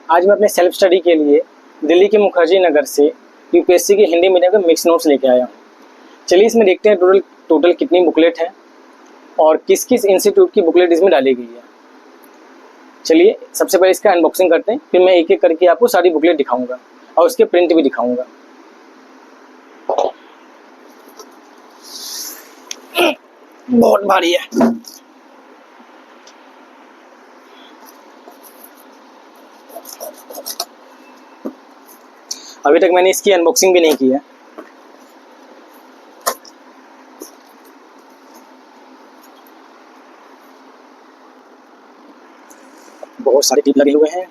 आज मैं अपने सेल्फ स्टडी के लिए दिल्ली के मुखर्जी नगर से यूपीएससी के हिंदी मीडियम के मिक्स नोट्स लेके आया हूँ। चलिए इसमें देखते हैं टोटल कितनी बुकलेट है और किस किस इंस्टीट्यूट की बुकलेट इसमें डाली गई है। चलिए सबसे पहले इसका अनबॉक्सिंग करते हैं, फिर मैं एक एक करके आपको सारी बुकलेट दिखाऊंगा और उसके प्रिंट भी दिखाऊंगा। बहुत भारी है। अभी तक मैंने इसकी अनबॉक्सिंग भी नहीं की है। बहुत सारे टिप लगे हुए हैं।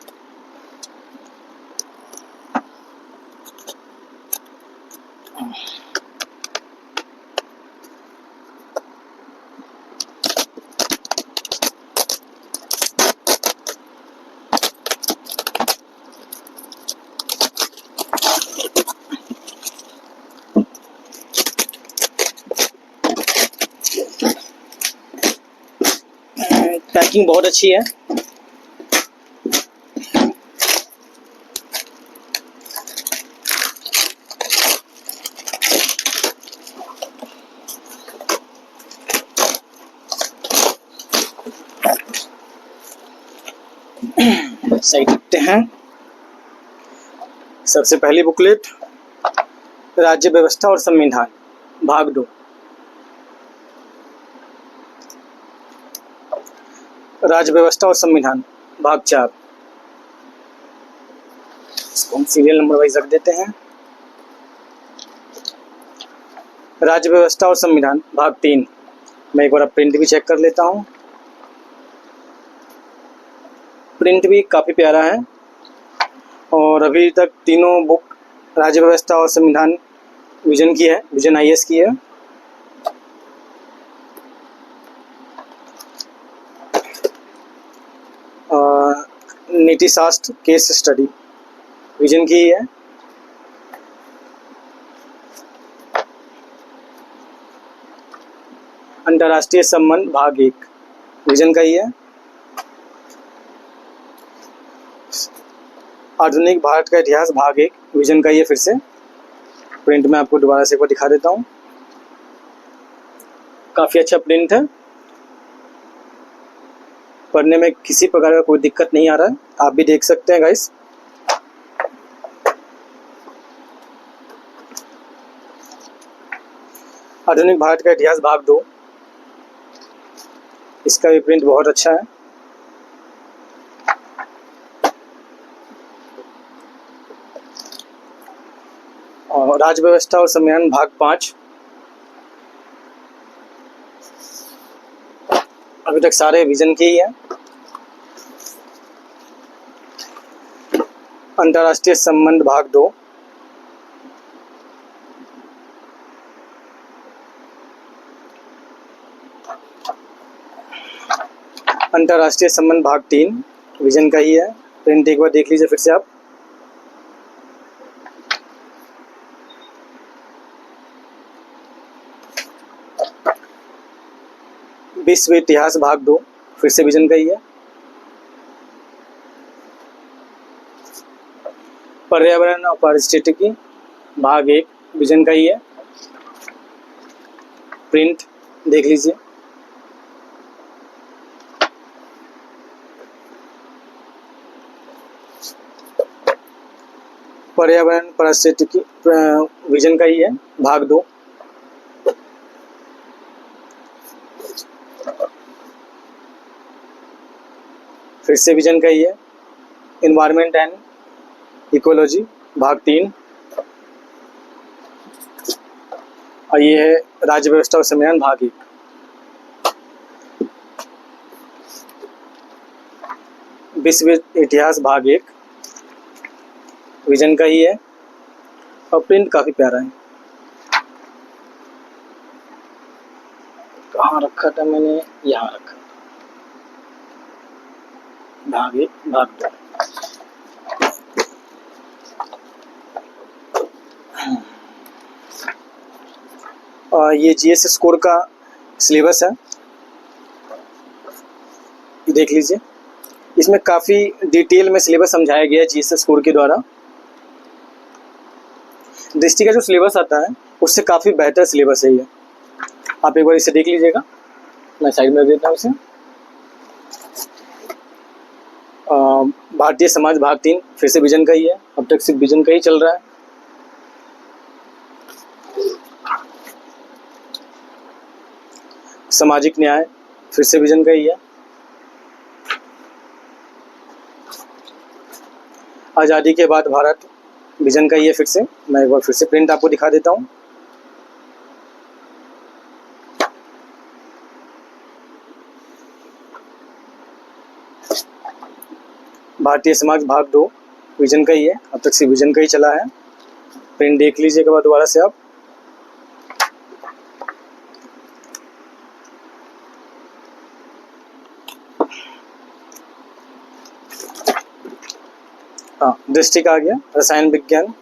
पैकिंग बहुत अच्छी है। सही लिखते हैं। सबसे पहली बुकलेट राज्य व्यवस्था और संविधान भाग 2। राज्य व्यवस्था और संविधान भाग 4। इसको हम सीरियल नंबर वाइज रख देते हैं। राज्य व्यवस्था और संविधान भाग 3। मैं एक बार प्रिंट भी चेक कर लेता हूँ। प्रिंट भी काफ़ी प्यारा है और अभी तक तीनों बुक राज्य व्यवस्था और संविधान विजन की है, विजन आईएएस की है। नीति शास्त्र केस स्टडी विजन की है। अंतर्राष्ट्रीय संबंध भाग 1 विजन का ही है। आधुनिक भारत का इतिहास भाग 1 विजन का ही है। फिर से प्रिंट में आपको दोबारा से एक बार दिखा देता हूँ। काफ़ी अच्छा प्रिंट है, पढ़ने में किसी प्रकार का कोई दिक्कत नहीं आ रहा है। आप भी देख सकते हैं गाइस। आधुनिक भारत का इतिहास भाग 2, इसका भी प्रिंट बहुत अच्छा है। और राज्य व्यवस्था और संविधान भाग 5। अभी तक सारे विजन के ही है। अंतर्राष्ट्रीय संबंध भाग 2। अंतर्राष्ट्रीय संबंध भाग 3 विजन का ही है। प्रिंट एक बार देख लीजिए फिर से आप। विश्व इतिहास भाग 2 फिर से विजन का ही है। पर्यावरण और पारिस्थितिकी भाग 1 विजन का ही है। प्रिंट देख लीजिए। पर्यावरण पारिस्थितिकी विजन का ही है भाग 2। फिर से विजन का ही है। एनवायरनमेंट एंड इकोलॉजी भाग 3। और ये है राज्य व्यवस्था और संविधान भाग 1। विश्व इतिहास भाग 1 विजन का ही है और प्रिंट काफ़ी प्यारा है। कहाँ रखा था मैंने? यहाँ रखा। भाग 1 भाग 2। और ये जीएस स्कोर का सिलेबस है, देख लीजिए। इसमें काफ़ी डिटेल में सिलेबस समझाया गया है जीएसएस कोड के द्वारा। दृष्टि का जो सिलेबस आता है उससे काफ़ी बेहतर सिलेबस है ये, आप एक बार इसे देख लीजिएगा। मैं साइड में रख देता हूँ इसे। भारतीय समाज भाग 3 फिर से विजन का ही है, अब तक सिर्फ विजन का ही चल रहा है। सामाजिक न्याय फिर से विजन का ही है। आज़ादी के बाद भारत विजन का ही है फिर से। मैं एक बार फिर से प्रिंट आपको दिखा देता हूँ। भारतीय समाज भाग 2 विजन का ही है, अब तक से विजन का ही चला है। प्रिंट देख लीजिएगा बाद दोबारा से आप। हाँ, दृष्टि का आ गया रसायन विज्ञान,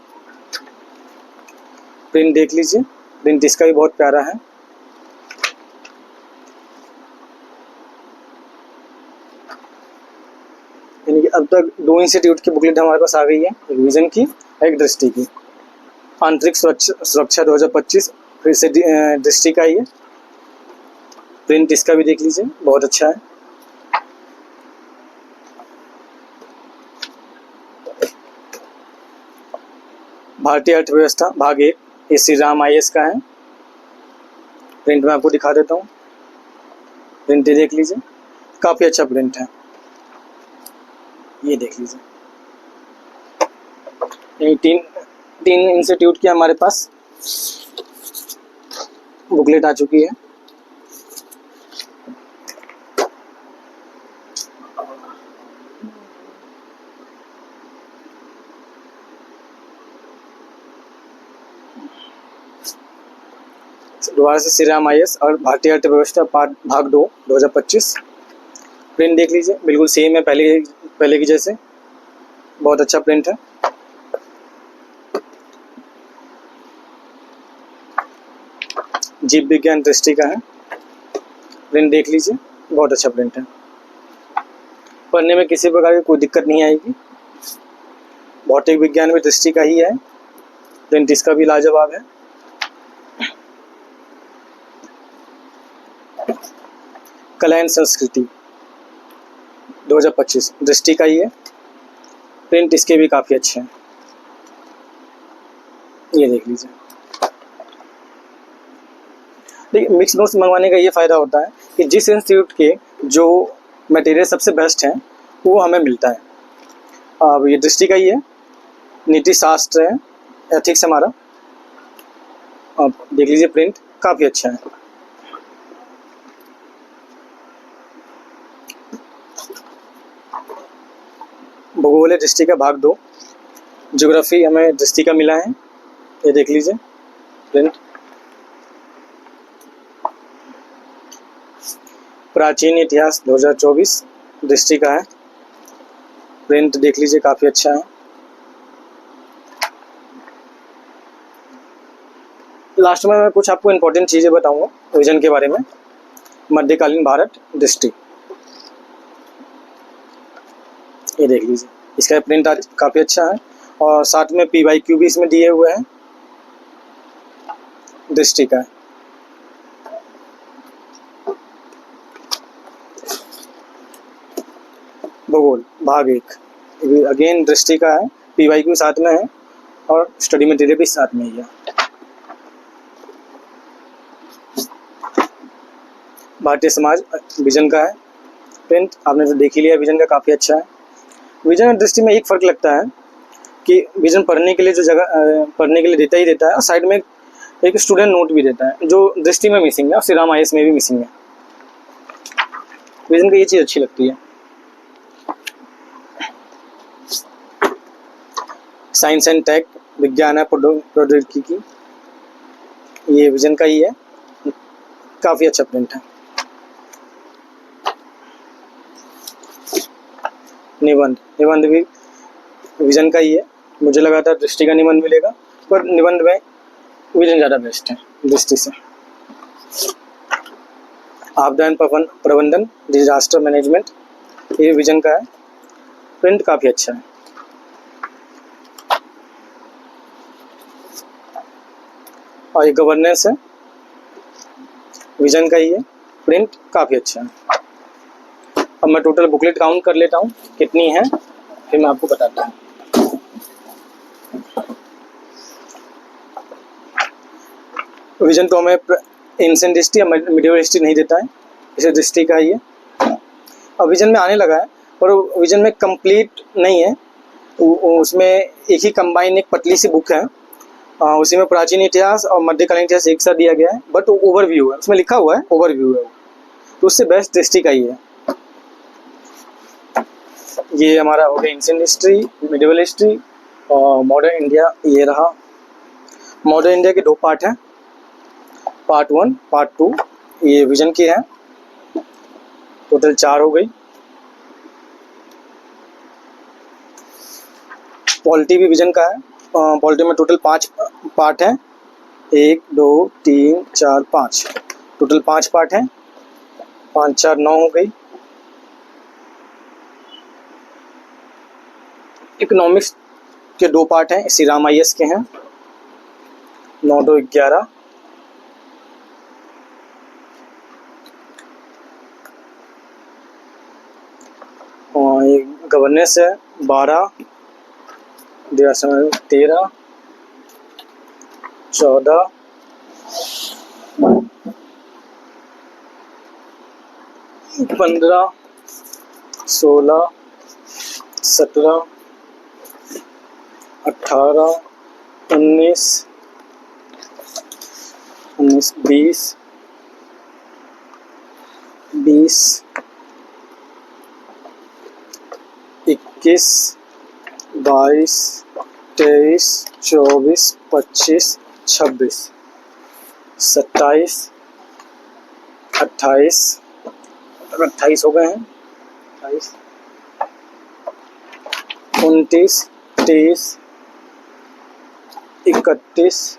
प्रिंट देख लीजिए। प्रिंट इसका भी बहुत प्यारा है। यानी कि अब तक 2 इंस्टीट्यूट की बुकलेट हमारे पास आ गई है, एक विजन की एक दृष्टि की। आंतरिक सुरक्षा 2025 फिर से दृष्टि का ही है। प्रिंट इसका भी देख लीजिए, बहुत अच्छा है। भारतीय अर्थव्यवस्था भाग 1 ये श्री राम IAS का है। प्रिंट में आपको दिखा देता हूँ, प्रिंट देख लीजिए, काफ़ी अच्छा प्रिंट है, ये देख लीजिए। ये तीन इंस्टीट्यूट की हमारे पास बुकलेट आ चुकी है। दोबारा से श्री राम IAS और भारतीय अर्थव्यवस्था भाग 2 2025 प्रिंट देख लीजिए, बिल्कुल सेम है पहले की जैसे, बहुत अच्छा प्रिंट है। जीव विज्ञान दृष्टि का है, प्रिंट देख लीजिए, बहुत अच्छा प्रिंट है। पढ़ने में किसी प्रकार की कोई दिक्कत नहीं आएगी। भौतिक विज्ञान भी दृष्टि का ही है, प्रिंट इसका भी लाजवाब है। कला एवं संस्कृति 2025 दृष्टि का ही है, प्रिंट इसके भी काफ़ी अच्छे हैं, ये देख लीजिए। देखिए, मिक्स नोट्स मंगवाने का ये फ़ायदा होता है कि जिस इंस्टीट्यूट के जो मटेरियल सबसे बेस्ट हैं वो हमें मिलता है। अब ये दृष्टि का ही है, नीति शास्त्र है, एथिक्स हमारा, आप देख लीजिए, प्रिंट काफ़ी अच्छा है। भूगोल है दृष्टि का भाग 2, ज्योग्राफी हमें दृष्टि का मिला है, ये देख लीजिए प्रिंट। प्राचीन इतिहास 2024 दृष्टि का है, प्रिंट देख लीजिए, काफ़ी अच्छा है। लास्ट में मैं कुछ आपको इम्पोर्टेंट चीज़ें बताऊंगा विजन के बारे में। मध्यकालीन भारत दृष्टि, ये देख लीजिए, इसका प्रिंट काफ़ी अच्छा है और साथ में PYQ भी इसमें दिए हुए हैं, दृष्टि का है। भूगोल भाग 1 अगेन दृष्टि का है, PYQ साथ में है और स्टडी मटेरियल भी साथ में ही है। भारतीय समाज विजन का है, प्रिंट आपने तो देख ही लिया, विजन का काफ़ी अच्छा है। विजन और दृष्टि में एक फ़र्क लगता है कि विजन पढ़ने के लिए जो जगह पढ़ने के लिए देता ही देता है और साइड में एक स्टूडेंट नोट भी देता है, जो दृष्टि में मिसिंग है और श्री राम IAS में भी मिसिंग है। विजन को ये चीज़ अच्छी लगती है। साइंस एंड टेक विज्ञान है प्रौद्योगिकी, ये विजन का ही है, काफ़ी अच्छा प्रिंट है। निबंध भी विजन का ही है, मुझे लगा था दृष्टि का निबंध मिलेगा, पर निबंध में विजन ज़्यादा बेस्ट है दृष्टि से। आपदा एवं प्रबंधन डिजास्टर मैनेजमेंट, ये विजन का है, प्रिंट काफ़ी अच्छा है। और ये गवर्नेंस है, विजन का ही है, प्रिंट काफ़ी अच्छा है। अब मैं टोटल बुकलेट काउंट कर लेता हूँ कितनी है, फिर मैं आपको बताता हूँ। विजन तो हमें एंशिएंट हिस्ट्री या मिडिवल हिस्ट्री नहीं देता है, इसे हिस्ट्री का ही है। अब विजन में आने लगा है, पर विजन में कंप्लीट नहीं है, उसमें एक ही कंबाइन एक पतली सी बुक है, उसी में प्राचीन इतिहास और मध्यकालीन इतिहास एक साथ दिया गया है, बट ओवरव्यू है, उसमें लिखा हुआ है ओवरव्यू है, तो उससे बेस्ट हिस्ट्री का ही है। ये हमारा हो गया एंशिएंट हिस्ट्री, मिडिवल हिस्ट्री और मॉडर्न इंडिया। ये रहा मॉडर्न इंडिया के 2 पार्ट हैं, पार्ट 1 पार्ट 2, ये विजन की है, टोटल 4 हो गई। पॉलिटी भी विजन का है, पॉलिटी में टोटल 5 पार्ट हैं, 1 2 3 4 5, टोटल 5 पार्ट हैं, 5 4 9 हो गई। इकोनॉमिक्स के 2 पार्ट हैं, श्री राम IAS के हैं, 9 2 11। और ये गवर्नेंस है 12, 13 14 15 16 17 18 19 20 21 22 23 24 25 26 27 28 28 हो गए हैं, 28 29 30 31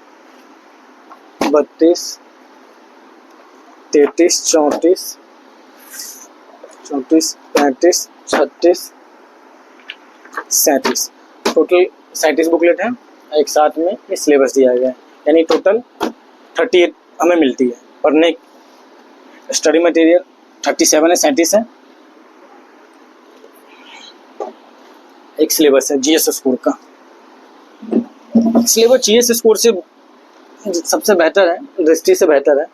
32 33 34 34 35 36 37, टोटल 37 बुकलेट हैं एक साथ में, ये सिलेबस दिया गया है, यानी टोटल 38 हमें मिलती है पढ़ने। स्टडी मटेरियल 37 है, 37 है, एक सिलेबस है GS स्कोर का। सिलेबस GS स्कोर से सबसे बेहतर है, दृष्टि से बेहतर है।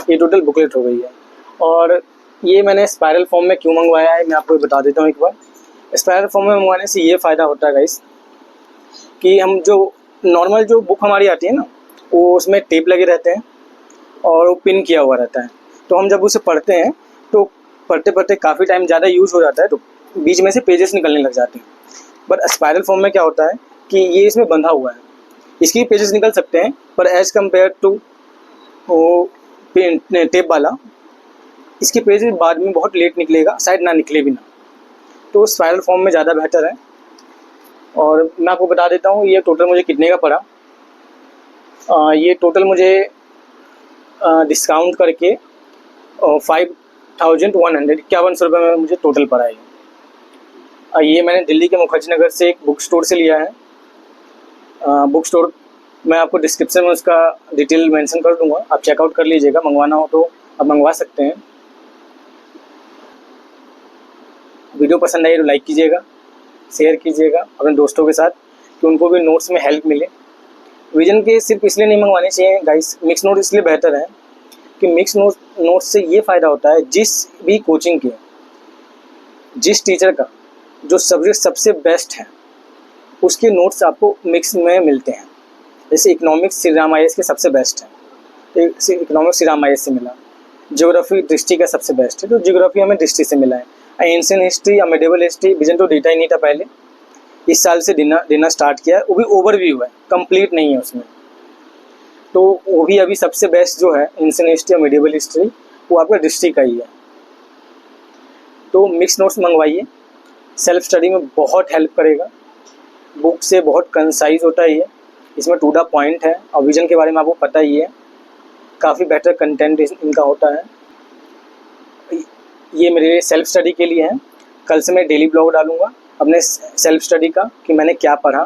ये टोटल बुकलेट हो गई है, और ये मैंने स्पायरल फॉर्म में क्यों मंगवाया है मैं आपको बता देता हूँ एक बार। स्पायरल फॉर्म में मंगवाने से ये फ़ायदा होता है गाइस, कि हम जो नॉर्मल जो बुक हमारी आती है ना, वो उसमें टेप लगे रहते हैं और वो पिन किया हुआ रहता है, तो हम जब उसे पढ़ते हैं तो पढ़ते पढ़ते काफ़ी टाइम ज़्यादा यूज़ हो जाता है, तो बीच में से पेजेस निकलने लग जाते हैं। बट स्पायरल फॉर्म में क्या होता है कि ये इसमें बंधा हुआ है, इसकी पेजेस निकल सकते हैं, पर एज़ कम्पेयर टू वो टेप वाला, इसके पेजेस बाद में बहुत लेट निकलेगा, शायद ना निकले भी ना, तो स्पायरल फॉर्म में ज़्यादा बेहतर है। और मैं आपको बता देता हूँ ये टोटल मुझे कितने का पड़ा। ये टोटल मुझे डिस्काउंट करके 5151 रुपये में मुझे टोटल पड़ा है। ये मैंने दिल्ली के मुखर्जी नगर से एक बुक स्टोर से लिया है। बुक स्टोर मैं आपको डिस्क्रिप्शन में उसका डिटेल मेंशन कर दूंगा, आप चेकआउट कर लीजिएगा, मंगवाना हो तो आप मंगवा सकते हैं। वीडियो पसंद आई तो लाइक कीजिएगा, शेयर कीजिएगा अपने दोस्तों के साथ, कि उनको भी नोट्स में हेल्प मिले। विजन के सिर्फ इसलिए नहीं मंगवाने चाहिए गाइस, मिक्स नोट इसलिए बेहतर है कि मिक्स नोट से ये फ़ायदा होता है, जिस भी कोचिंग के जिस टीचर का जो सब्जेक्ट सबसे बेस्ट है उसके नोट्स आपको मिक्स में मिलते हैं। जैसे इकोनॉमिक्स श्री राम IAS के सबसे बेस्ट है, तो इकोनॉमिक्स श्री राम IAS से मिला। ज्योग्राफी दृष्टि का सबसे बेस्ट है, तो ज्योग्राफी हमें दृष्टि से मिला है। एंशिएंट हिस्ट्री या मिडिवल हिस्ट्री विजन तो देता ही नहीं था पहले, इस साल से देना स्टार्ट किया है, वो भी ओवरव्यू है, कंप्लीट नहीं है उसमें, तो वो भी अभी सबसे बेस्ट जो है एंशिएंट हिस्ट्री या मिडिवल हिस्ट्री, वो आपका दृष्टि का ही है। तो मिक्स नोट्स मंगवाइए, सेल्फ स्टडी में बहुत हेल्प करेगा, बुक से बहुत कंसाइज होता ही है, इसमें टू द पॉइंट है, और विजन के बारे में आपको पता ही है, काफ़ी बेटर कंटेंट इनका होता है। ये मेरे सेल्फ स्टडी के लिए है। कल से मैं डेली ब्लॉग डालूँगा अपने सेल्फ स्टडी का कि मैंने क्या पढ़ा,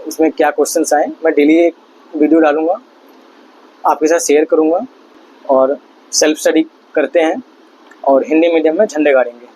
उसमें क्या क्वेश्चंस आए। मैं डेली एक वीडियो डालूँगा, आपके साथ शेयर करूँगा और सेल्फ स्टडी करते हैं और हिंदी मीडियम में झंडे गाड़ेंगे।